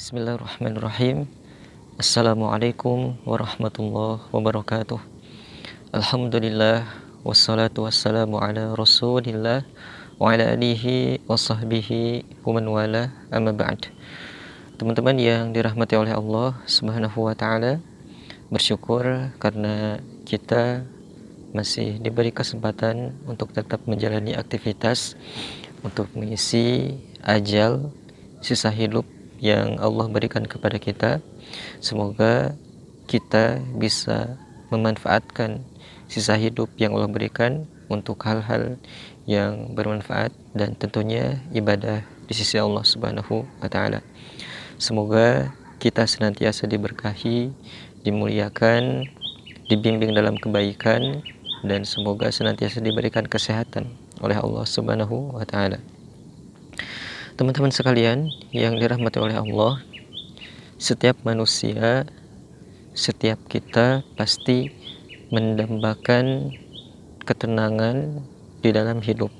Bismillahirrahmanirrahim. Assalamualaikum warahmatullahi wabarakatuh. Alhamdulillah wassalatu wassalamu ala Rasulillah wa ala alihi wa sahbihi wa man wala, amma ba'd. Teman-teman yang dirahmati oleh Allah Subhanahu wa taala, bersyukur karena kita masih diberi kesempatan untuk tetap menjalani aktivitas untuk mengisi ajal sisa hidup yang Allah berikan kepada kita. Semoga kita bisa memanfaatkan sisa hidup yang Allah berikan untuk hal-hal yang bermanfaat dan tentunya ibadah di sisi Allah Subhanahu wa taala. Semoga kita senantiasa diberkahi, dimuliakan, dibimbing dalam kebaikan, dan semoga senantiasa diberikan kesehatan oleh Allah Subhanahu wa taala. Teman-teman sekalian yang dirahmati oleh Allah, setiap manusia, setiap kita pasti mendambakan ketenangan di dalam hidup.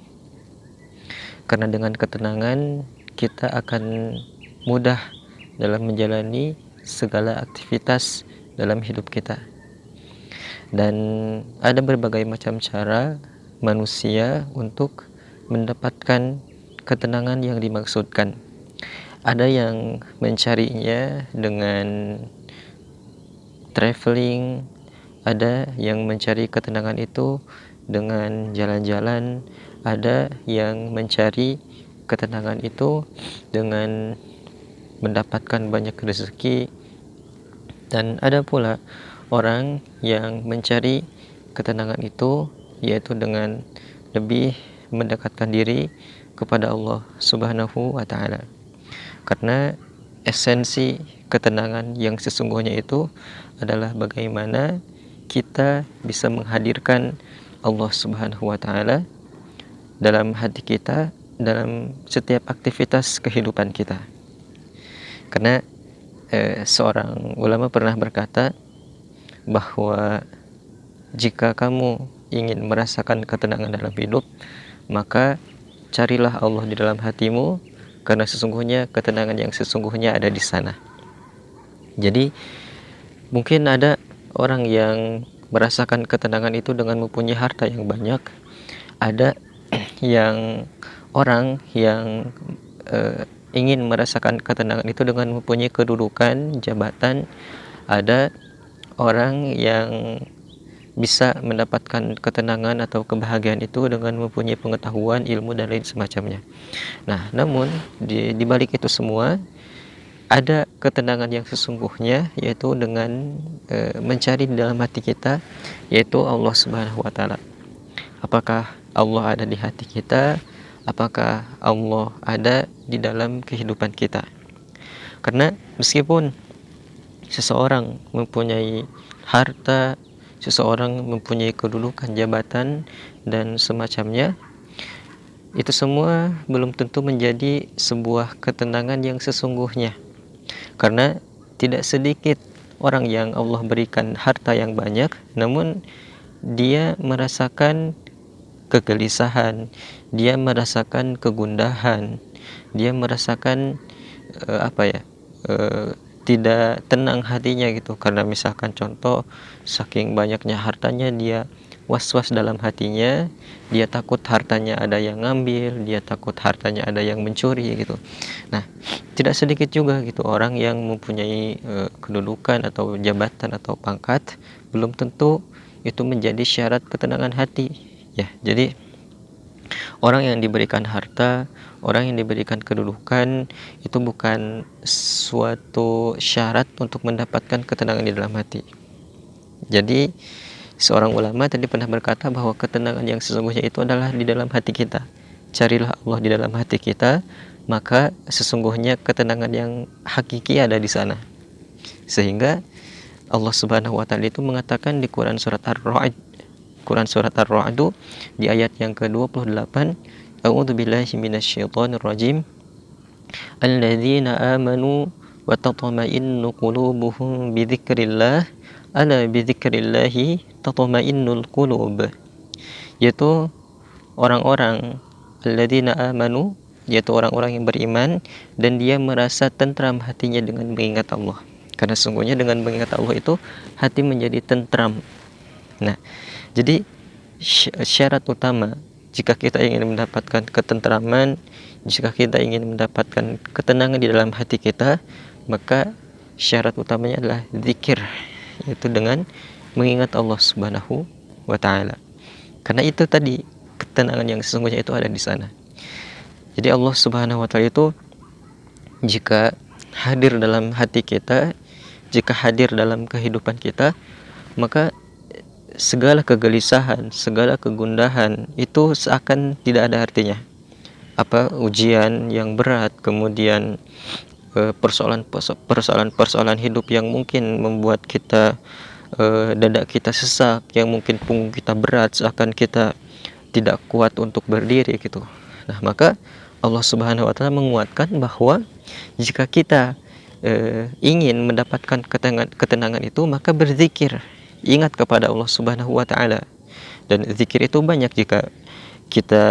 Karena dengan ketenangan kita akan mudah dalam menjalani segala aktivitas dalam hidup kita. Dan ada berbagai macam cara manusia untuk mendapatkan ketenangan yang dimaksudkan. Ada yang mencarinya dengan traveling, ada yang mencari ketenangan itu dengan jalan-jalan, ada yang mencari ketenangan itu dengan mendapatkan banyak rezeki, dan ada pula orang yang mencari ketenangan itu yaitu dengan lebih mendekatkan diri kepada Allah Subhanahu wa taala. Karena esensi ketenangan yang sesungguhnya itu adalah bagaimana kita bisa menghadirkan Allah Subhanahu wa taala dalam hati kita, dalam setiap aktivitas kehidupan kita. Karena seorang ulama pernah berkata bahwa jika kamu ingin merasakan ketenangan dalam hidup, maka carilah Allah di dalam hatimu, karena sesungguhnya ketenangan yang sesungguhnya ada di sana. Jadi mungkin ada orang yang merasakan ketenangan itu dengan mempunyai harta yang banyak. Ada yang orang yang ingin merasakan ketenangan itu dengan mempunyai kedudukan, jabatan. Ada orang yang bisa mendapatkan ketenangan atau kebahagiaan itu dengan mempunyai pengetahuan, ilmu, dan lain semacamnya. Nah, namun di balik itu semua ada ketenangan yang sesungguhnya, yaitu dengan mencari di dalam hati kita, yaitu Allah Subhanahu wa taala. Apakah Allah ada di hati kita? Apakah Allah ada di dalam kehidupan kita? Karena meskipun seseorang mempunyai harta, seseorang mempunyai kedudukan, jabatan, dan semacamnya, itu semua belum tentu menjadi sebuah ketenangan yang sesungguhnya. Karena tidak sedikit orang yang Allah berikan harta yang banyak, namun dia merasakan kegelisahan, dia merasakan kegundahan, dia merasakan tidak tenang hatinya gitu. Karena misalkan contoh, saking banyaknya hartanya dia was-was dalam hatinya, dia takut hartanya ada yang ngambil, dia takut hartanya ada yang mencuri gitu. Nah, tidak sedikit juga gitu orang yang mempunyai kedudukan atau jabatan atau pangkat, belum tentu itu menjadi syarat ketenangan hati ya. Jadi orang yang diberikan harta, orang yang diberikan kedudukan, itu bukan suatu syarat untuk mendapatkan ketenangan di dalam hati. Jadi seorang ulama tadi pernah berkata bahwa ketenangan yang sesungguhnya itu adalah di dalam hati kita. Carilah Allah di dalam hati kita, maka sesungguhnya ketenangan yang hakiki ada di sana. Sehingga Allah Subhanahu wa taala itu mengatakan di Quran surat Ar-Ra'd, di ayat yang ke-28, A'udzubillahi minasyaitonir rajim. Alladzina amanu wa tatma'innu qulubuhum bidzikrillah, ala bidzikrillahi tatma'innul qulub. Yaitu orang-orang alladzina amanu, yaitu orang-orang yang beriman, dan dia merasa tentram hatinya dengan mengingat Allah. Karena sungguhnya dengan mengingat Allah itu hati menjadi tentram. Nah, jadi syarat utama jika kita ingin mendapatkan ketentraman, jika kita ingin mendapatkan ketenangan di dalam hati kita, maka syarat utamanya adalah zikir, yaitu dengan mengingat Allah Subhanahu wa taala. Karena itu tadi ketenangan yang sesungguhnya itu ada di sana. Jadi Allah Subhanahu wa taala itu jika hadir dalam hati kita, jika hadir dalam kehidupan kita, maka segala kegelisahan, segala kegundahan itu seakan tidak ada artinya. Ujian yang berat, kemudian persoalan hidup yang mungkin membuat kita dada kita sesak, yang mungkin punggung kita berat, seakan kita tidak kuat untuk berdiri gitu. Nah, maka Allah Subhanahu wa taala menguatkan bahwa jika kita ingin mendapatkan ketenangan itu, maka berzikir, ingat kepada Allah Subhanahu wa taala. Dan zikir itu banyak. Jika kita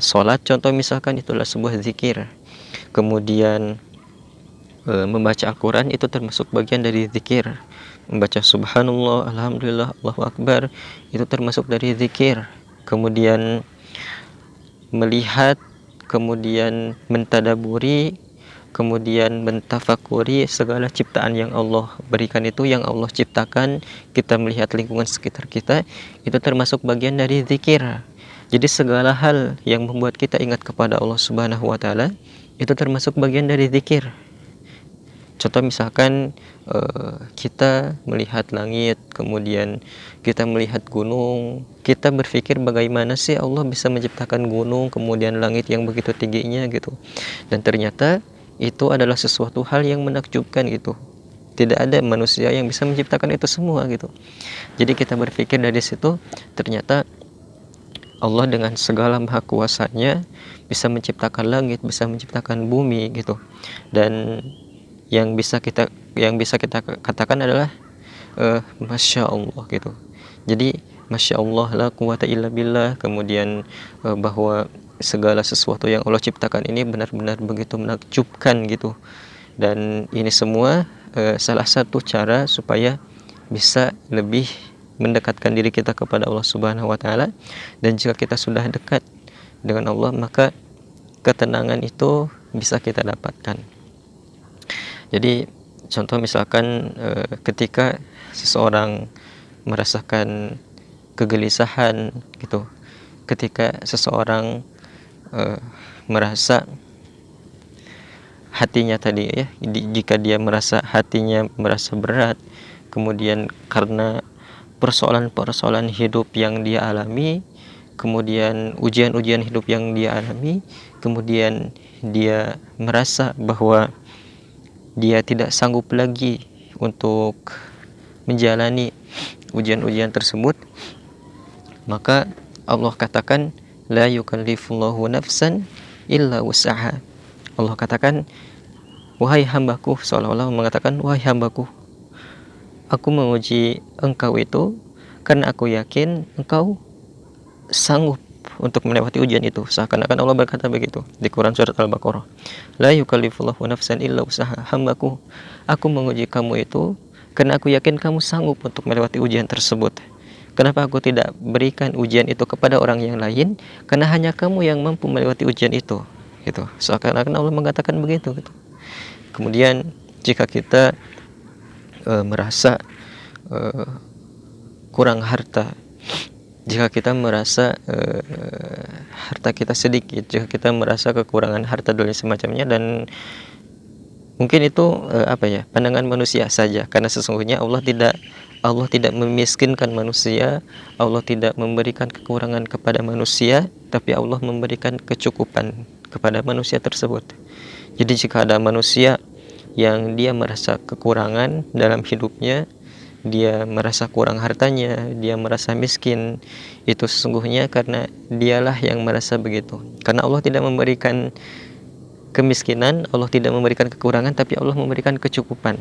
sholat, contoh misalkan, itulah sebuah zikir. Kemudian membaca Al-Quran itu termasuk bagian dari zikir. Membaca subhanallah, alhamdulillah, Allahu akbar, itu termasuk dari zikir. Kemudian melihat, kemudian mentadaburi, kemudian mentafakuri segala ciptaan yang Allah berikan itu, yang Allah ciptakan. Kita melihat lingkungan sekitar kita, itu termasuk bagian dari zikir. Jadi segala hal yang membuat kita ingat kepada Allah Subhanahu wa taala itu termasuk bagian dari zikir. Contoh misalkan kita melihat langit, kemudian kita melihat gunung, kita berpikir bagaimana sih Allah bisa menciptakan gunung, kemudian langit yang begitu tingginya gitu. Dan ternyata itu adalah sesuatu hal yang menakjubkan gitu. Tidak ada manusia yang bisa menciptakan itu semua gitu. Jadi kita berpikir dari situ, ternyata Allah dengan segala maha kuasanya bisa menciptakan langit, bisa menciptakan bumi gitu. Dan yang bisa kita katakan adalah Masya Allah gitu. Jadi Masya Allah, la quwata illa billah. Kemudian bahwa segala sesuatu yang Allah ciptakan ini benar-benar begitu menakjubkan gitu. Dan ini semua salah satu cara supaya bisa lebih mendekatkan diri kita kepada Allah Subhanahu wa taala. Dan jika kita sudah dekat dengan Allah, maka ketenangan itu bisa kita dapatkan. Jadi contoh misalkan ketika seseorang merasakan kegelisahan gitu, ketika seseorang merasa hatinya tadi ya, jika dia merasa hatinya merasa berat, kemudian karena persoalan-persoalan hidup yang dia alami, kemudian ujian-ujian hidup yang dia alami, kemudian dia merasa bahwa dia tidak sanggup lagi untuk menjalani ujian-ujian tersebut, maka Allah katakan la yukallifullahu nafsan illa wus'aha. Allah katakan, wahai hambaku, seolah-olah mengatakan, wahai hambaku, aku menguji engkau itu karena aku yakin engkau sanggup untuk melewati ujian itu. Seakan-akan Allah berkata begitu di Quran surat Al-Baqarah. La yukallifullahu nafsan illa usaha. Hambaku, aku menguji kamu itu karena aku yakin kamu sanggup untuk melewati ujian tersebut. Kenapa aku tidak berikan ujian itu kepada orang yang lain? Karena hanya kamu yang mampu melewati ujian itu. Gitu. Seakan-akan Allah mengatakan begitu. Gitu. Kemudian jika kita merasa kurang harta, jika kita merasa harta kita sedikit, jika kita merasa kekurangan harta dan semacamnya, dan mungkin itu pandangan manusia saja, karena sesungguhnya Allah tidak memiskinkan manusia, Allah tidak memberikan kekurangan kepada manusia, tapi Allah memberikan kecukupan kepada manusia tersebut. Jadi jika ada manusia yang dia merasa kekurangan dalam hidupnya, dia merasa kurang hartanya, dia merasa miskin, itu sesungguhnya karena dialah yang merasa begitu. Karena Allah tidak memberikan kemiskinan, Allah tidak memberikan kekurangan, tapi Allah memberikan kecukupan.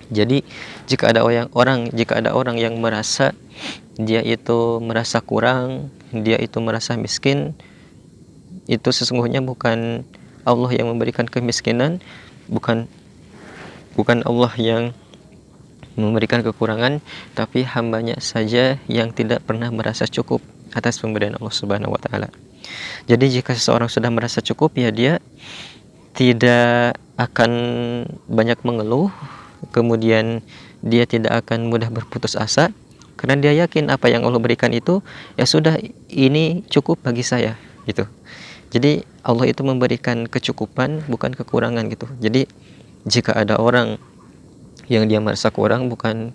Jadi jika ada orang yang merasa dia itu merasa kurang, dia itu merasa miskin, itu sesungguhnya bukan Allah yang memberikan kemiskinan, bukan Allah yang memberikan kekurangan, tapi hambanya saja yang tidak pernah merasa cukup atas pemberian Allah Subhanahu wa taala. Jadi jika seseorang sudah merasa cukup, ya dia tidak akan banyak mengeluh, kemudian dia tidak akan mudah berputus asa, karena dia yakin apa yang Allah berikan itu ya sudah, ini cukup bagi saya gitu. Jadi Allah itu memberikan kecukupan, bukan kekurangan gitu. Jadi jika ada orang yang dia merasa kurang, bukan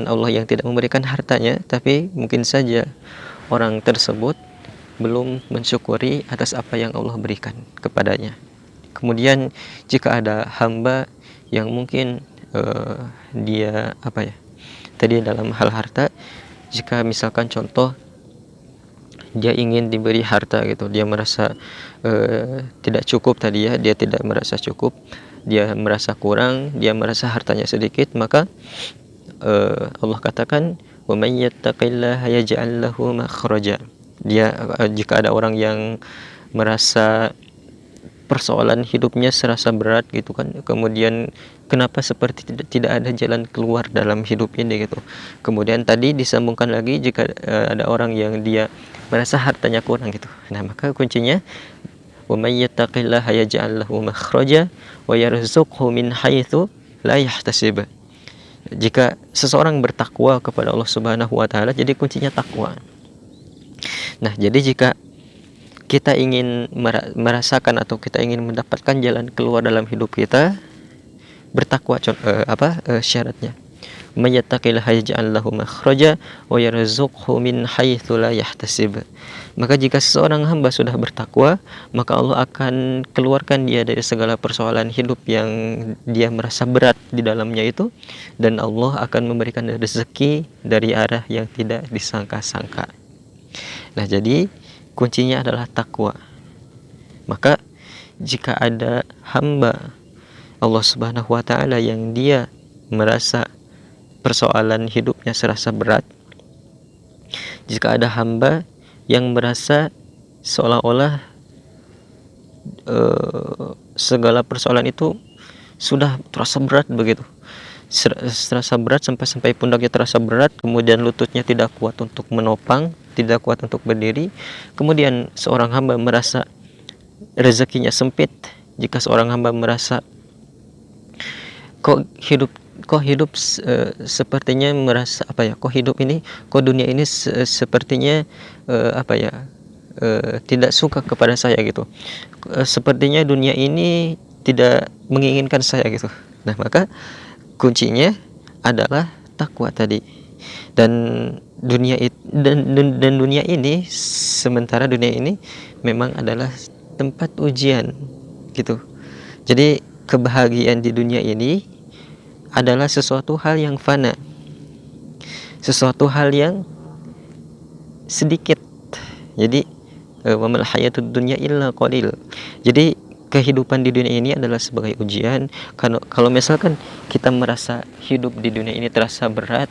Allah yang tidak memberikan hartanya, tapi mungkin saja orang tersebut belum mensyukuri atas apa yang Allah berikan kepadanya. Kemudian jika ada hamba yang mungkin dia tadi dalam hal harta, jika misalkan contoh dia ingin diberi harta gitu, dia merasa tidak cukup tadi ya, dia tidak merasa cukup, dia merasa kurang, dia merasa hartanya sedikit, maka Allah katakan, wa may yattaqillaha yaj'al lahu makhraja. Dia jika ada orang yang merasa persoalan hidupnya serasa berat gitu kan, kemudian kenapa seperti tidak ada jalan keluar dalam hidup ini gitu. Kemudian tadi disambungkan lagi, jika ada orang yang dia merasa hartanya kurang gitu, nah maka kuncinya wa may yattaqillaha yaj'al lahu makhraja wa yarzuqhu min haitsu la yahtasib. Jika seseorang bertakwa kepada Allah Subhanahu wa taala, jadi kuncinya takwa. Nah, jadi jika kita ingin merasakan atau kita ingin mendapatkan jalan keluar dalam hidup kita, bertakwa syaratnya. May yattaqillaha yaj'al lahu makhraja wa yarzuqhu min haitsu la yahtasib. Maka jika seseorang hamba sudah bertakwa, maka Allah akan keluarkan dia dari segala persoalan hidup yang dia merasa berat di dalamnya itu, dan Allah akan memberikan rezeki dari arah yang tidak disangka-sangka. Nah, jadi kuncinya adalah takwa. Maka jika ada hamba Allah Subhanahu wa taala yang dia merasa persoalan hidupnya serasa berat, jika ada hamba yang merasa seolah-olah segala persoalan itu sudah terasa berat begitu, terasa berat sampai pundaknya terasa berat, kemudian lututnya tidak kuat untuk menopang, tidak kuat untuk berdiri, kemudian seorang hamba merasa rezekinya sempit, jika seorang hamba merasa kok hidup sepertinya merasa kok dunia ini sepertinya tidak suka kepada saya gitu, sepertinya dunia ini tidak menginginkan saya gitu. Nah, maka kuncinya adalah takwa tadi. Dan dunia ini, sementara dunia ini memang adalah tempat ujian gitu. Jadi kebahagiaan di dunia ini adalah sesuatu hal yang fana, sesuatu hal yang sedikit. Jadi wa mal hayatud dunya illa qalil. Jadi kehidupan di dunia ini adalah sebagai ujian. Kalau misalkan kita merasa hidup di dunia ini terasa berat,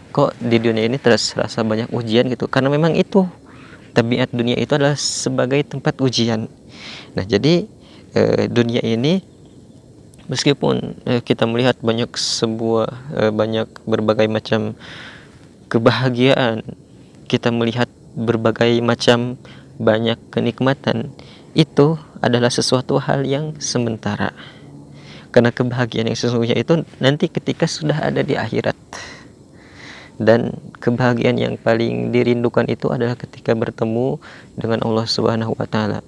kok di dunia ini terasa banyak ujian gitu, karena memang itu tabiat dunia itu adalah sebagai tempat ujian. Nah, jadi dunia ini meskipun kita melihat banyak berbagai macam kebahagiaan, kita melihat berbagai macam banyak kenikmatan, itu adalah sesuatu hal yang sementara. Karena kebahagiaan yang sesungguhnya itu nanti ketika sudah ada di akhirat. Dan kebahagiaan yang paling dirindukan itu adalah ketika bertemu dengan Allah Subhanahu wa taala,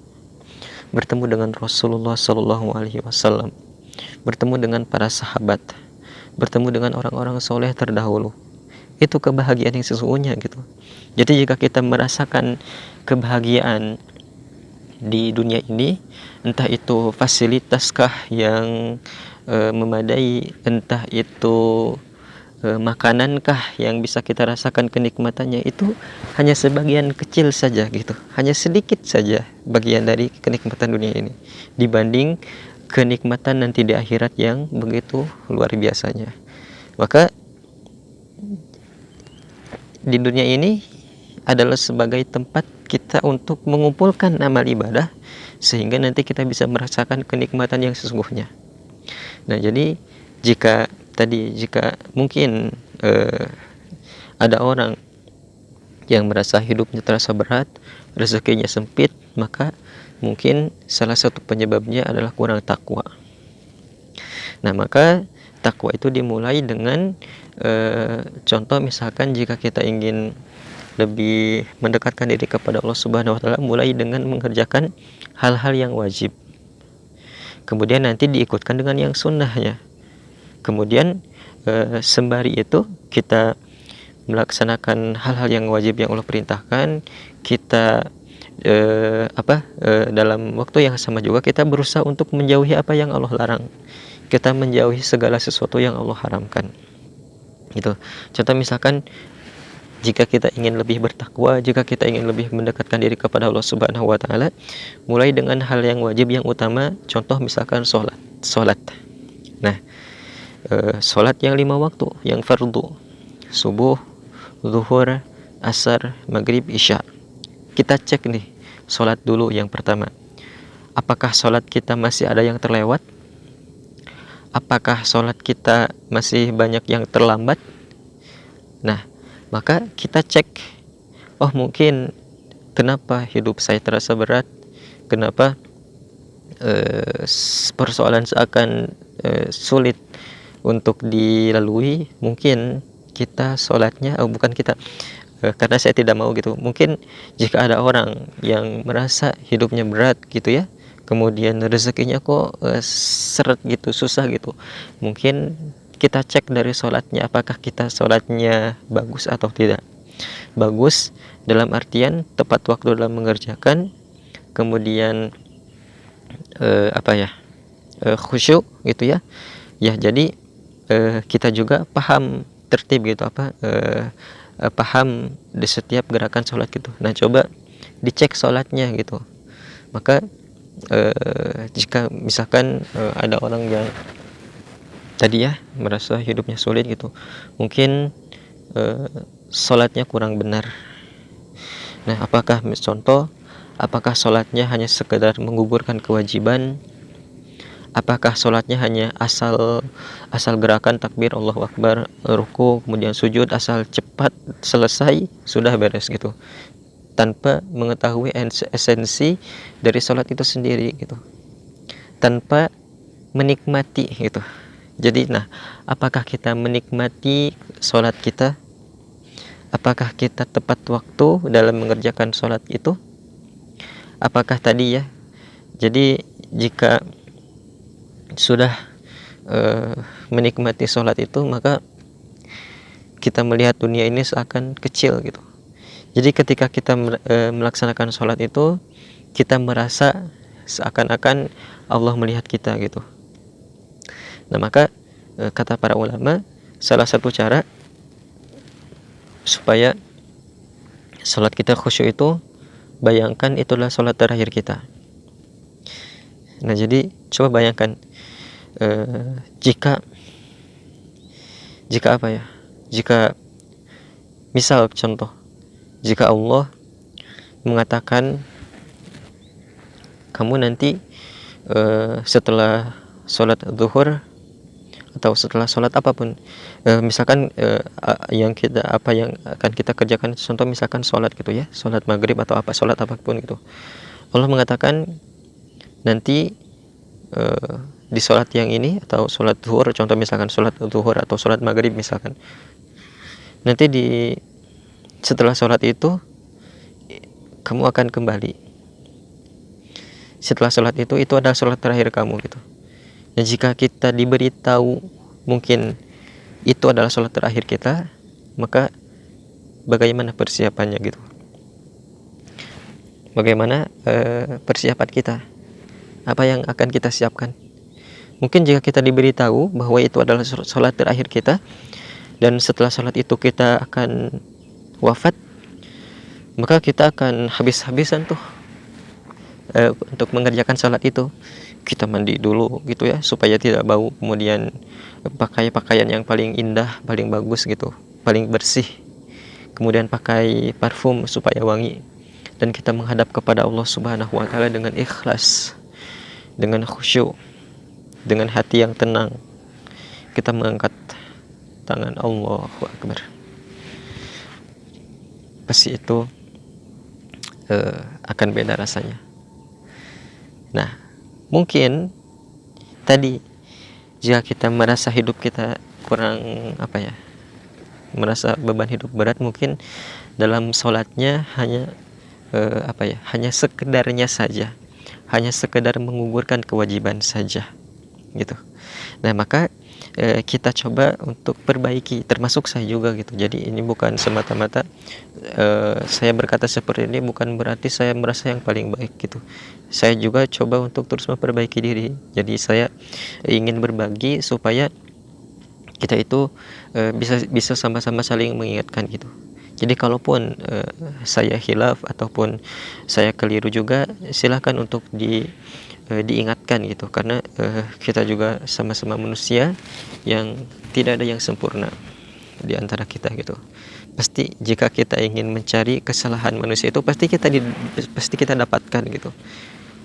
bertemu dengan Rasulullah sallallahu alaihi wasallam, bertemu dengan para sahabat, bertemu dengan orang-orang soleh terdahulu. Itu kebahagiaan yang sesungguhnya gitu. Jadi jika kita merasakan kebahagiaan di dunia ini, entah itu fasilitaskah yang memadai, entah itu makanankah yang bisa kita rasakan kenikmatannya, itu hanya sebagian kecil saja gitu, hanya sedikit saja bagian dari kenikmatan dunia ini dibanding kenikmatan nanti di akhirat yang begitu luar biasanya. Maka di dunia ini adalah sebagai tempat kita untuk mengumpulkan amal ibadah sehingga nanti kita bisa merasakan kenikmatan yang sesungguhnya. Nah, jadi jika mungkin ada orang yang merasa hidupnya terasa berat, rezekinya sempit, maka mungkin salah satu penyebabnya adalah kurang takwa. Nah, maka takwa itu dimulai dengan contoh misalkan jika kita ingin lebih mendekatkan diri kepada Allah Subhanahu wa taala, mulai dengan mengerjakan hal-hal yang wajib. Kemudian nanti diikutkan dengan yang sunnahnya. Kemudian sembari itu kita melaksanakan hal-hal yang wajib yang Allah perintahkan, kita dalam waktu yang sama juga kita berusaha untuk menjauhi apa yang Allah larang. Kita menjauhi segala sesuatu yang Allah haramkan. Gitu. Contoh misalkan jika kita ingin lebih bertakwa, jika kita ingin lebih mendekatkan diri kepada Allah Subhanahu wa taala, mulai dengan hal yang wajib yang utama, contoh misalkan salat. Nah, salat yang 5 waktu, yang fardu, subuh, zuhur, asar, maghrib, isya. Kita cek nih, salat dulu yang pertama. Apakah salat kita masih ada yang terlewat? Apakah salat kita masih banyak yang terlambat? Nah, maka kita cek, oh mungkin kenapa hidup saya terasa berat, kenapa persoalan seakan sulit untuk dilalui. Mungkin kita sholatnya, bukan kita, karena saya tidak mau gitu. Mungkin jika ada orang yang merasa hidupnya berat gitu ya, kemudian rezekinya kok seret gitu, susah gitu, mungkin kita cek dari sholatnya, apakah kita sholatnya bagus atau tidak. Bagus dalam artian tepat waktu dalam mengerjakan, kemudian khusyuk gitu ya. Ya, jadi kita juga paham tertib gitu, paham di setiap gerakan sholat gitu. Nah, coba dicek sholatnya gitu. Maka jika misalkan ada orang yang tadi ya merasa hidupnya sulit gitu, mungkin sholatnya kurang benar. Nah, apakah sholatnya hanya sekedar menggugurkan kewajiban? Apakah sholatnya hanya asal gerakan takbir Allahu Akbar, ruku, kemudian sujud, asal cepat selesai sudah beres gitu, tanpa mengetahui esensi dari sholat itu sendiri gitu, tanpa menikmati gitu. Jadi, nah, apakah kita menikmati sholat kita? Apakah kita tepat waktu dalam mengerjakan sholat itu? Apakah tadi ya, jadi jika sudah menikmati sholat itu, maka kita melihat dunia ini seakan kecil gitu. Jadi ketika kita melaksanakan sholat itu, kita merasa seakan-akan Allah melihat kita gitu. Nah, maka kata para ulama, salah satu cara supaya sholat kita khusyuk itu, bayangkan itulah sholat terakhir kita. Nah, jadi coba bayangkan jika misal contoh, jika Allah mengatakan kamu nanti setelah sholat zuhur atau setelah sholat apapun, misalkan yang akan kita kerjakan, contoh misalkan sholat gitu ya, sholat maghrib atau sholat apapun gitu, Allah mengatakan nanti di sholat yang ini atau sholat zuhur, contoh misalkan sholat zuhur atau sholat maghrib misalkan, nanti setelah sholat itu kamu akan kembali. Setelah sholat itu adalah sholat terakhir kamu gitu. Dan jika kita diberitahu mungkin itu adalah sholat terakhir kita, maka bagaimana persiapannya gitu? Bagaimana persiapan kita? Apa yang akan kita siapkan? Mungkin jika kita diberitahu bahwa itu adalah sholat terakhir kita, dan setelah sholat itu kita akan wafat, maka kita akan habis-habisan tuh untuk mengerjakan sholat itu. Kita mandi dulu gitu ya, supaya tidak bau, kemudian pakai pakaian yang paling indah, paling bagus gitu, paling bersih, kemudian pakai parfum supaya wangi, dan kita menghadap kepada Allah Subhanahu wa taala dengan ikhlas, dengan khusyuk, dengan hati yang tenang, kita mengangkat tangan, Allahu Akbar. Pasti itu akan beda rasanya. Nah, mungkin tadi jika kita merasa hidup kita kurang merasa beban hidup berat, mungkin dalam sholatnya hanya hanya sekedarnya saja, hanya sekedar menggugurkan kewajiban saja gitu. Nah, maka kita coba untuk perbaiki, termasuk saya juga gitu. Jadi ini bukan semata-mata saya berkata seperti ini bukan berarti saya merasa yang paling baik gitu. Saya juga coba untuk terus memperbaiki diri. Jadi saya ingin berbagi supaya kita itu bisa sama-sama saling mengingatkan gitu. Jadi kalaupun saya khilaf ataupun saya keliru juga, silahkan untuk diingatkan gitu, karena kita juga sama-sama manusia yang tidak ada yang sempurna di antara kita gitu. Pasti jika kita ingin mencari kesalahan manusia itu pasti kita dapatkan gitu.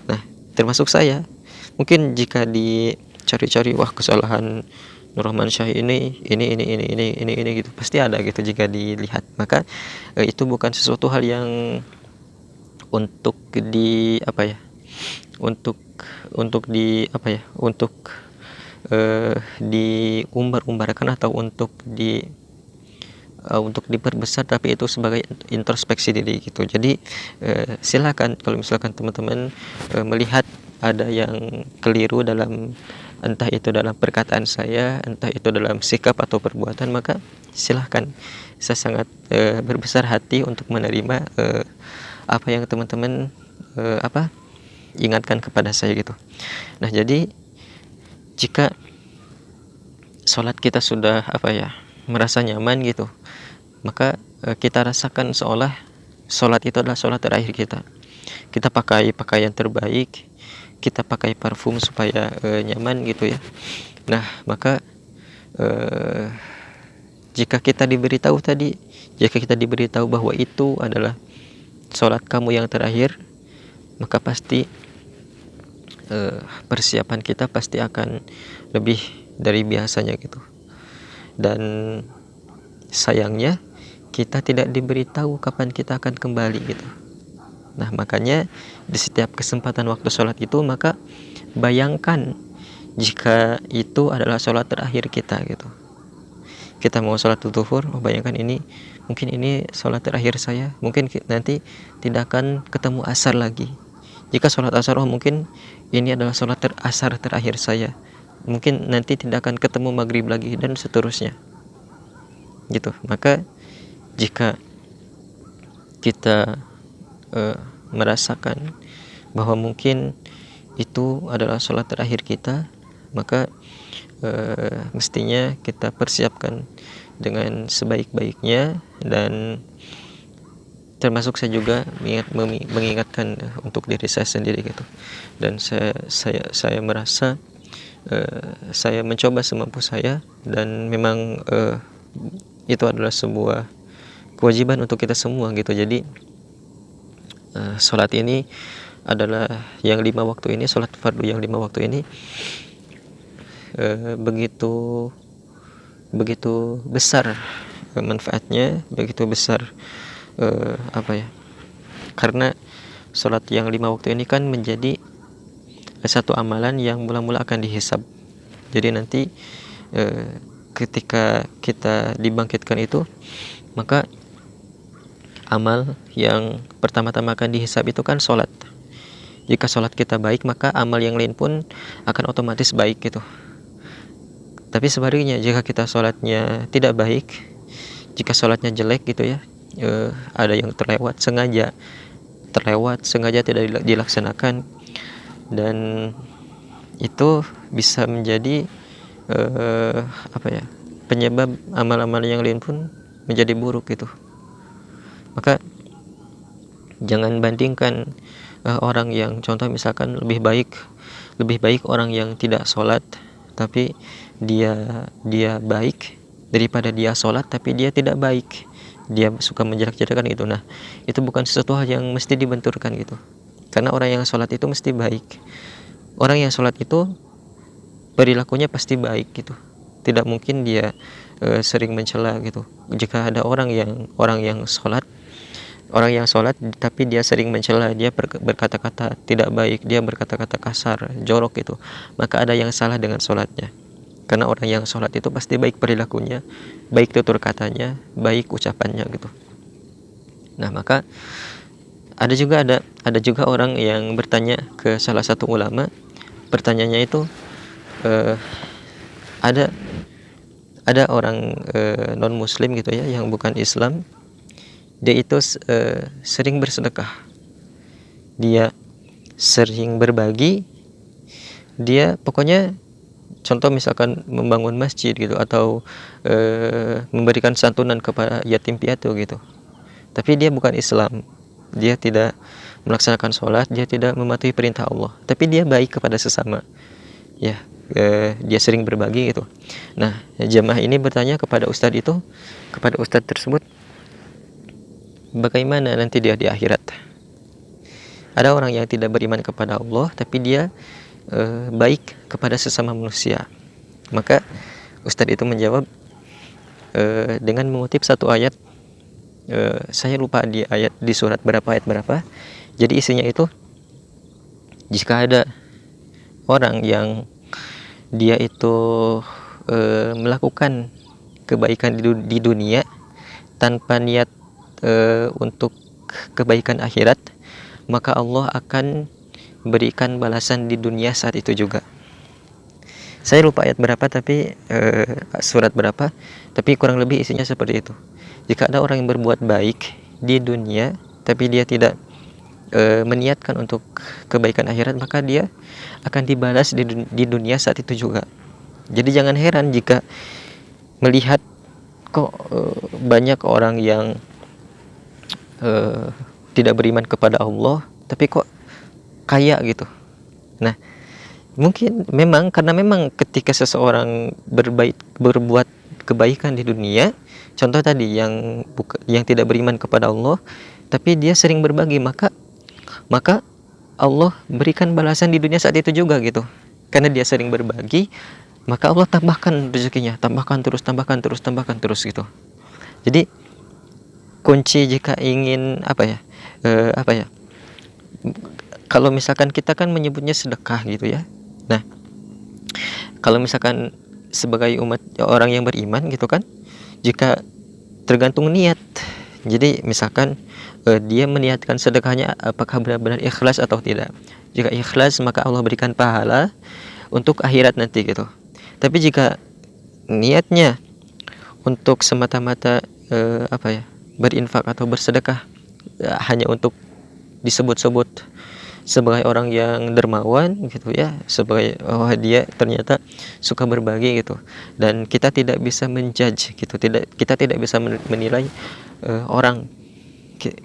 Nah, termasuk saya. Mungkin jika dicari-cari, wah kesalahan Nur Rahman Syah ini gitu, pasti ada gitu jika dilihat. Maka itu bukan sesuatu hal yang untuk diumbar-umbarkan atau untuk diperbesar, tapi itu sebagai introspeksi diri gitu. Jadi silakan kalau misalkan teman-teman melihat ada yang keliru dalam, entah itu dalam perkataan saya, entah itu dalam sikap atau perbuatan, maka silahkan. Saya sangat berbesar hati untuk menerima apa yang teman-teman ingatkan kepada saya gitu. Nah, jadi jika sholat kita sudah merasa nyaman gitu, maka kita rasakan seolah sholat itu adalah sholat terakhir kita. Kita pakai pakaian terbaik, kita pakai parfum supaya nyaman gitu ya. Nah, maka jika kita diberitahu bahwa itu adalah sholat kamu yang terakhir, maka pasti persiapan kita pasti akan lebih dari biasanya gitu. Dan sayangnya kita tidak diberitahu kapan kita akan kembali gitu. Nah, makanya di setiap kesempatan waktu sholat itu, maka bayangkan jika itu adalah sholat terakhir kita gitu. Kita mau sholat zuhur, bayangkan mungkin ini sholat terakhir saya, mungkin nanti tidak akan ketemu asar lagi. Jika sholat asar, mungkin ini adalah sholat asar terakhir saya, mungkin nanti tidak akan ketemu maghrib lagi, dan seterusnya gitu. Maka jika kita merasakan bahwa mungkin itu adalah sholat terakhir kita, maka mestinya kita persiapkan dengan sebaik-baiknya. Dan termasuk saya juga mengingatkan untuk diri saya sendiri gitu. Dan saya merasa saya mencoba semampu saya, dan memang itu adalah sebuah kewajiban untuk kita semua gitu. Jadi sholat ini adalah yang 5 waktu ini, sholat fardu yang 5 waktu ini begitu besar manfaatnya, begitu besar karena sholat yang 5 waktu ini kan menjadi satu amalan yang mula-mula akan dihisab. Jadi nanti ketika kita dibangkitkan itu, maka amal yang pertama-tama akan dihisab itu kan sholat. Jika sholat kita baik, maka amal yang lain pun akan otomatis baik gitu. Tapi sebaliknya, jika kita sholatnya tidak baik, jika sholatnya jelek gitu ya, ada yang sengaja tidak dilaksanakan, dan itu bisa menjadi penyebab amal-amal yang lain pun menjadi buruk gitu. Maka jangan bandingkan orang yang, contoh misalkan lebih baik orang yang tidak sholat tapi dia baik, daripada dia sholat tapi dia tidak baik. dia suka menjelek-jelekan gitu. Nah, itu bukan sesuatu hal yang mesti dibenturkan gitu. Karena orang yang sholat itu mesti baik. Orang yang sholat itu perilakunya pasti baik gitu. Tidak mungkin dia sering mencela gitu. Jika ada orang yang sholat tapi dia sering mencela, dia berkata-kata tidak baik, dia berkata-kata kasar, jorok gitu, maka ada yang salah dengan sholatnya. Karena orang yang sholat itu pasti baik perilakunya, baik tutur katanya, baik ucapannya gitu. Nah, maka ada juga orang yang bertanya ke salah satu ulama. Pertanyaannya itu ada orang non muslim gitu ya, yang bukan Islam. Dia itu sering bersedekah, dia sering berbagi, dia pokoknya contoh misalkan membangun masjid gitu, atau memberikan santunan kepada yatim piatu gitu. Tapi dia bukan Islam, dia tidak melaksanakan sholat, dia tidak mematuhi perintah Allah, tapi dia baik kepada sesama ya. Dia sering berbagi gitu. Nah, jamaah ini bertanya kepada ustadz tersebut, bagaimana nanti dia di akhirat? Ada orang yang tidak beriman kepada Allah, tapi dia baik kepada sesama manusia. Maka ustadz itu menjawab dengan mengutip satu ayat. Saya lupa di surat berapa, ayat berapa. Jadi isinya itu, jika ada orang yang dia itu melakukan kebaikan di dunia tanpa niat untuk kebaikan akhirat, maka Allah akan berikan balasan di dunia saat itu juga. Saya lupa ayat berapa, tapi surat berapa, tapi kurang lebih isinya seperti itu. Jika ada orang yang berbuat baik di dunia tapi dia tidak meniatkan untuk kebaikan akhirat, maka dia akan dibalas di dunia saat itu juga. Jadi jangan heran jika melihat kok banyak orang yang tidak beriman kepada Allah tapi kok kaya gitu. Nah, mungkin karena ketika seseorang berbuat kebaikan di dunia, contoh tadi yang tidak beriman kepada Allah tapi dia sering berbagi, maka Allah berikan balasan di dunia saat itu juga gitu. Karena dia sering berbagi, maka Allah tambahkan rezekinya, tambahkan terus gitu. Jadi kunci jika ingin kalau misalkan kita kan menyebutnya sedekah gitu ya. Nah, kalau misalkan sebagai orang yang beriman gitu kan, jika tergantung niat. Jadi misalkan dia meniatkan sedekahnya apakah benar-benar ikhlas atau tidak. Jika ikhlas, maka Allah berikan pahala untuk akhirat nanti gitu. Tapi jika niatnya untuk semata-mata berinfak atau bersedekah hanya untuk disebut-sebut sebagai orang yang dermawan gitu ya, sebagai dia ternyata suka berbagi gitu, dan kita tidak bisa menjudge gitu, kita tidak bisa menilai orang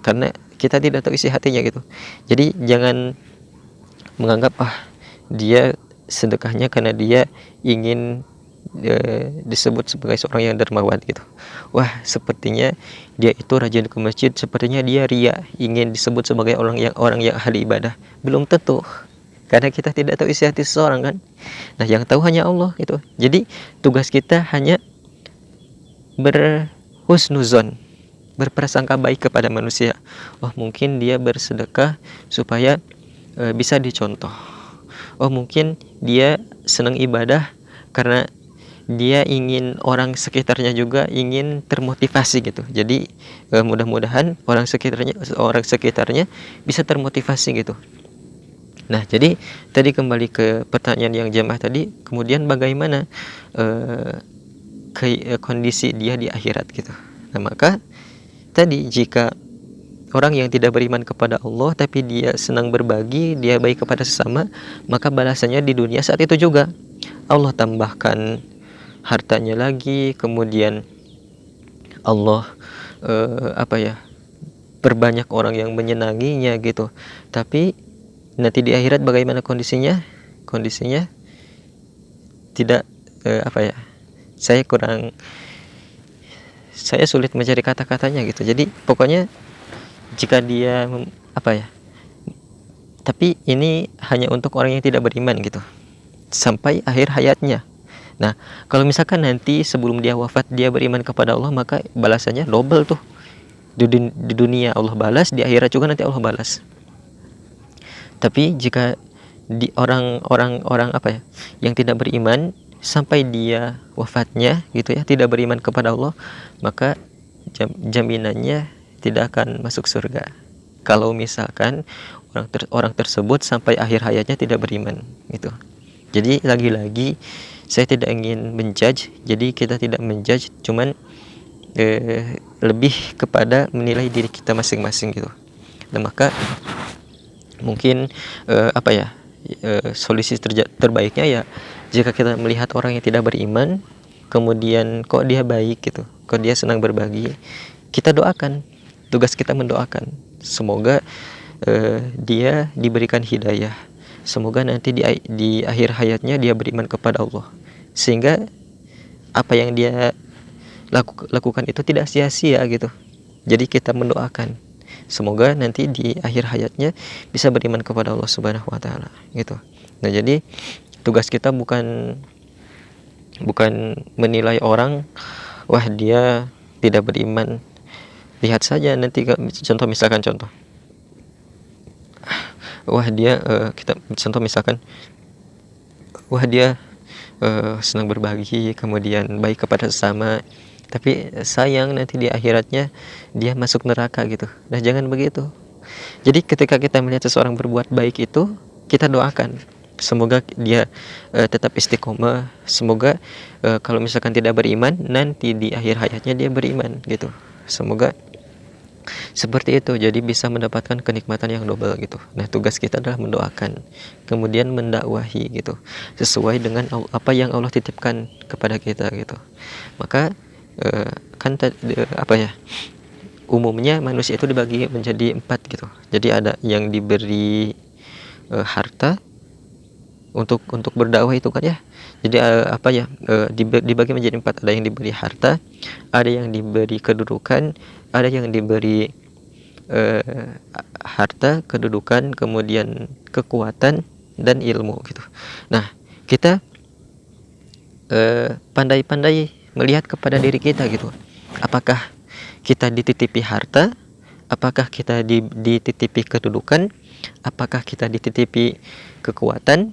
karena kita tidak tahu isi hatinya gitu. Jadi jangan menganggap dia sedekahnya karena dia ingin disebut sebagai seorang yang dermawan gitu. Wah, sepertinya dia itu rajin ke masjid, sepertinya dia ria, ingin disebut sebagai orang yang ahli ibadah. Belum tentu, karena kita tidak tahu isi hati seseorang kan. Nah, yang tahu hanya Allah gitu. Jadi tugas kita hanya berhusnuzon, berprasangka baik kepada manusia. Mungkin dia bersedekah supaya bisa dicontoh. Mungkin dia senang ibadah karena dia ingin orang sekitarnya juga ingin termotivasi gitu. Jadi mudah-mudahan orang sekitarnya bisa termotivasi gitu. Nah, jadi tadi kembali ke pertanyaan yang jamaah tadi, kemudian bagaimana kondisi dia di akhirat gitu. Nah, maka tadi jika orang yang tidak beriman kepada Allah tapi dia senang berbagi, dia baik kepada sesama, maka balasannya di dunia saat itu juga. Allah tambahkan hartanya lagi, kemudian Allah berbanyak orang yang menyenanginya gitu. Tapi nanti di akhirat bagaimana kondisinya? Kondisinya tidak saya saya sulit mencari kata-katanya gitu. Jadi pokoknya jika dia tapi ini hanya untuk orang yang tidak beriman gitu, sampai akhir hayatnya. Nah, kalau misalkan nanti sebelum dia wafat dia beriman kepada Allah, maka balasannya double tuh. Di dunia Allah balas, di akhirat juga nanti Allah balas. Tapi jika di orang yang tidak beriman sampai dia wafatnya gitu ya, tidak beriman kepada Allah, maka jaminannya tidak akan masuk surga. Kalau misalkan orang tersebut sampai akhir hayatnya tidak beriman gitu. Jadi lagi-lagi saya tidak ingin menjudge, jadi kita tidak menjudge, cuman lebih kepada menilai diri kita masing-masing gitu. Nah, maka mungkin solusi terbaiknya ya, jika kita melihat orang yang tidak beriman kemudian kok dia baik gitu, kok dia senang berbagi, kita doakan. Tugas kita mendoakan semoga dia diberikan hidayah, semoga nanti di akhir hayatnya dia beriman kepada Allah, sehingga apa yang dia lakukan itu tidak sia-sia gitu. Jadi kita mendoakan semoga nanti di akhir hayatnya bisa beriman kepada Allah Subhanahu wa taala gitu. Nah, jadi tugas kita bukan menilai orang, wah dia tidak beriman. Lihat saja nanti contoh, wah dia wah dia senang berbagi, kemudian baik kepada sesama, tapi sayang nanti di akhiratnya dia masuk neraka gitu. Nah, jangan begitu. Jadi ketika kita melihat seseorang berbuat baik itu, kita doakan semoga dia tetap istiqomah, semoga kalau misalkan tidak beriman nanti di akhir hayatnya dia beriman gitu. Semoga seperti itu, jadi bisa mendapatkan kenikmatan yang double gitu. Nah, tugas kita adalah mendoakan, kemudian mendakwahi gitu, sesuai dengan apa yang Allah titipkan kepada kita gitu. Maka umumnya manusia itu dibagi menjadi 4 gitu. Jadi ada yang diberi harta untuk berdakwah itu kan ya. Jadi dibagi menjadi 4. Ada yang diberi harta, ada yang diberi kedudukan, ada yang diberi harta, kedudukan, kemudian kekuatan dan ilmu gitu. Nah, kita pandai-pandai melihat kepada diri kita gitu. Apakah kita dititipi harta? Apakah kita dititipi kedudukan? Apakah kita dititipi kekuatan,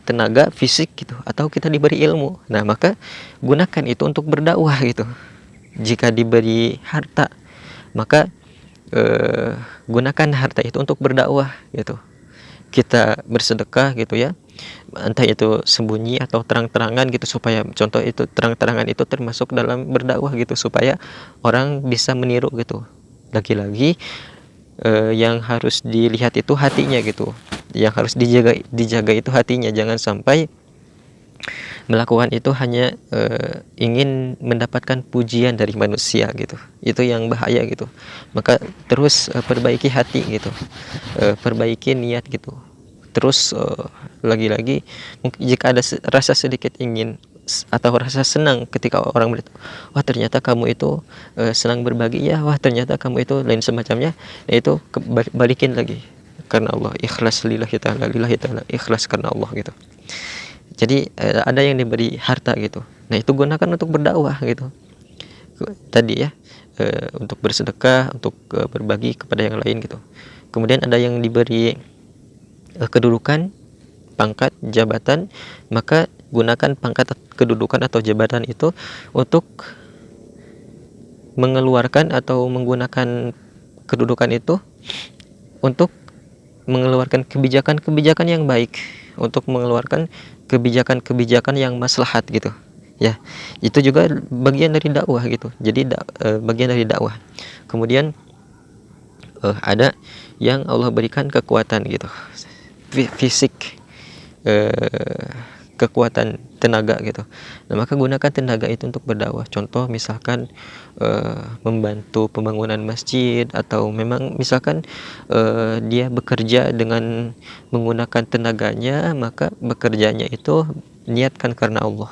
tenaga, fisik gitu, atau kita diberi ilmu? Nah, maka gunakan itu untuk berdakwah gitu. Jika diberi harta, maka gunakan harta itu untuk berdakwah gitu. Kita bersedekah gitu ya, entah itu sembunyi atau terang-terangan gitu, supaya contoh itu terang-terangan itu termasuk dalam berdakwah gitu, supaya orang bisa meniru gitu. Lagi-lagi yang harus dilihat itu hatinya gitu, yang harus dijaga itu hatinya. Jangan sampai melakukan itu hanya ingin mendapatkan pujian dari manusia gitu. Itu yang bahaya gitu. Maka terus perbaiki hati gitu, perbaiki niat gitu. Terus lagi-lagi mungkin jika ada rasa sedikit ingin atau rasa senang ketika orang melihat, wah ternyata kamu itu senang berbagi ya, wah ternyata kamu itu lain semacamnya, nah itu balikin lagi karena Allah, ikhlas lillahi ta'ala, ikhlas karena Allah gitu. Jadi ada yang diberi harta gitu, nah itu gunakan untuk berdakwah gitu tadi ya, untuk bersedekah, untuk berbagi kepada yang lain gitu. Kemudian ada yang diberi kedudukan, pangkat, jabatan, maka gunakan pangkat, kedudukan atau jabatan itu untuk mengeluarkan atau menggunakan kedudukan itu untuk mengeluarkan kebijakan-kebijakan yang baik, untuk mengeluarkan kebijakan-kebijakan yang maslahat gitu ya. Itu juga bagian dari dakwah gitu. Jadi bagian dari dakwah. Kemudian ada yang Allah berikan kekuatan gitu, fisik, kekuatan tenaga gitu. Nah, maka gunakan tenaga itu untuk berdakwah. Contoh misalkan membantu pembangunan masjid, atau memang misalkan dia bekerja dengan menggunakan tenaganya, maka bekerjanya itu niatkan karena Allah.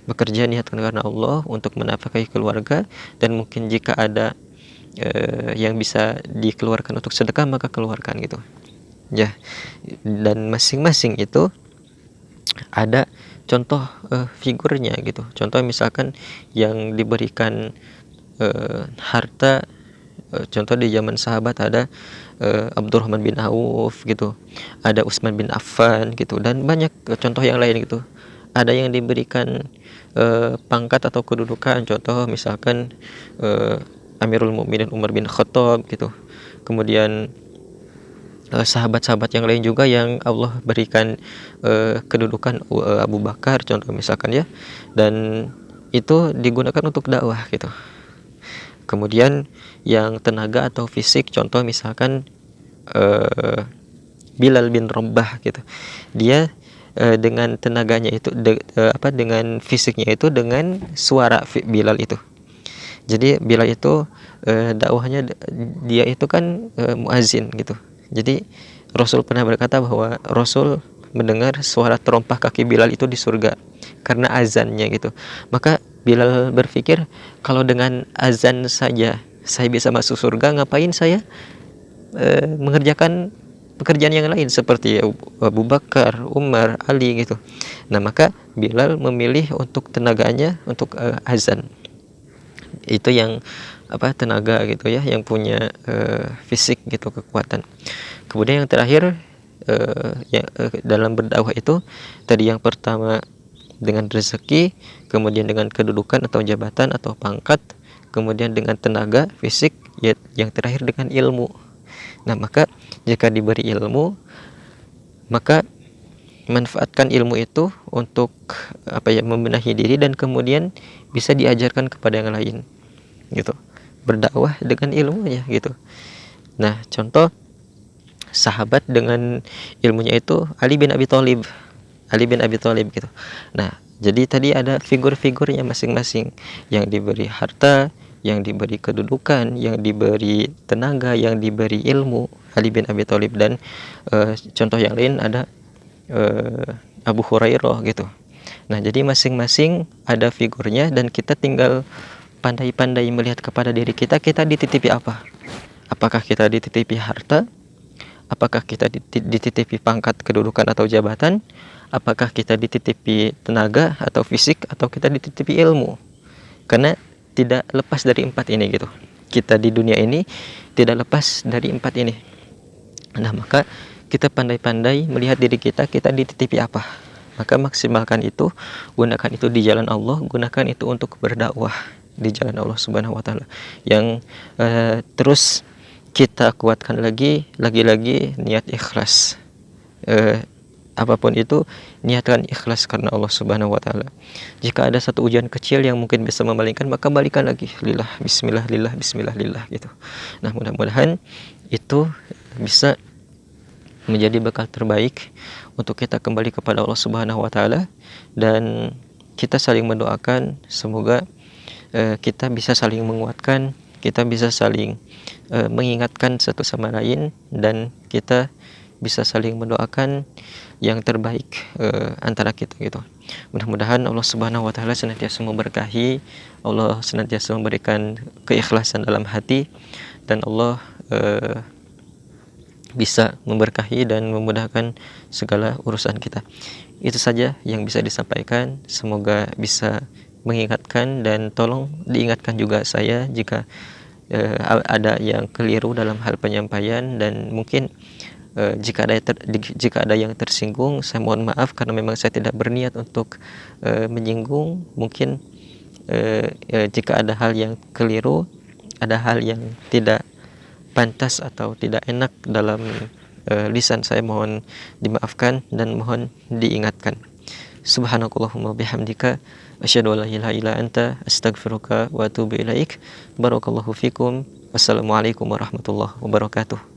bekerja niatkan karena Allah untuk menafkahi keluarga, dan mungkin jika ada yang bisa dikeluarkan untuk sedekah maka keluarkan gitu ya. Dan masing-masing itu ada contoh figurnya gitu. Contoh misalkan yang diberikan harta, contoh di zaman sahabat ada Abdurrahman bin Auf gitu, ada Utsman bin Affan gitu, dan banyak contoh yang lain gitu. Ada yang diberikan pangkat atau kedudukan, contoh misalkan Amirul Mukminin Umar bin Khattab gitu. Kemudian sahabat-sahabat yang lain juga yang Allah berikan kedudukan, Abu Bakar contoh misalkan ya, dan itu digunakan untuk dakwah gitu. Kemudian yang tenaga atau fisik, contoh misalkan Bilal bin Rabah gitu, dia dengan tenaganya itu dengan fisiknya itu, dengan suara Bilal itu. Jadi Bilal itu dakwahnya, dia itu kan muazin gitu. Jadi Rasul pernah berkata bahwa Rasul mendengar suara terompah kaki Bilal itu di surga karena azannya gitu. Maka Bilal berpikir, kalau dengan azan saja saya bisa masuk surga, ngapain saya mengerjakan pekerjaan yang lain seperti Abu Bakar, Umar, Ali gitu. Nah, maka Bilal memilih untuk tenaganya untuk azan. Itu yang tenaga gitu ya, yang punya fisik gitu, kekuatan. Kemudian yang terakhir dalam berdakwah itu tadi, yang pertama dengan rezeki, kemudian dengan kedudukan atau jabatan atau pangkat, kemudian dengan tenaga fisik, yang terakhir dengan ilmu. Nah, maka jika diberi ilmu, maka manfaatkan ilmu itu untuk membenahi diri, dan kemudian bisa diajarkan kepada yang lain gitu. Berdakwah dengan ilmunya gitu. Nah, contoh sahabat dengan ilmunya itu Ali bin Abi Thalib gitu. Nah, jadi tadi ada figur-figurnya masing-masing, yang diberi harta, yang diberi kedudukan, yang diberi tenaga, yang diberi ilmu, Ali bin Abi Thalib. Dan contoh yang lain ada Abu Hurairah gitu. Nah, jadi masing-masing ada figurnya, dan kita tinggal pandai-pandai melihat kepada diri kita, kita dititipi apa? Apakah kita dititipi harta? Apakah kita dititipi pangkat, kedudukan atau jabatan? Apakah kita dititipi tenaga atau fisik, atau kita dititipi ilmu? Karena tidak lepas dari empat ini gitu. Kita di dunia ini tidak lepas dari empat ini. Nah, maka kita pandai-pandai melihat diri kita, kita dititipi apa? Maka maksimalkan itu, gunakan itu di jalan Allah, gunakan itu untuk berdakwah di jalan Allah Subhanahu wa taala. Yang terus kita kuatkan lagi niat ikhlas. Apapun itu, niatkan ikhlas karena Allah Subhanahu wa taala. Jika ada satu ujian kecil yang mungkin bisa memalingkan, maka balikan lagi lillah, bismillah lillah, bismillah lillah gitu. Nah, mudah-mudahan itu bisa menjadi bekal terbaik untuk kita kembali kepada Allah Subhanahu wa taala, dan kita saling mendoakan semoga kita bisa saling menguatkan, kita bisa saling mengingatkan satu sama lain, dan kita bisa saling mendoakan yang terbaik antara kita gitu. Mudah-mudahan Allah Subhanahu wa taala senantiasa memberkahi, Allah senantiasa memberikan keikhlasan dalam hati, dan Allah bisa memberkahi dan memudahkan segala urusan kita. Itu saja yang bisa disampaikan. Semoga bisa mengingatkan, dan tolong diingatkan juga saya jika ada yang keliru dalam hal penyampaian, dan mungkin jika ada yang tersinggung, saya mohon maaf karena memang saya tidak berniat untuk menyinggung. Mungkin jika ada hal yang keliru, ada hal yang tidak pantas atau tidak enak dalam lisan saya, mohon dimaafkan dan mohon diingatkan. Subhanakallahumma bihamdika asyhadu an la ilaha illa anta astaghfiruka wa atubu ilaik. Barakallahu fikum. Wassalamualaikum warahmatullahi wabarakatuh.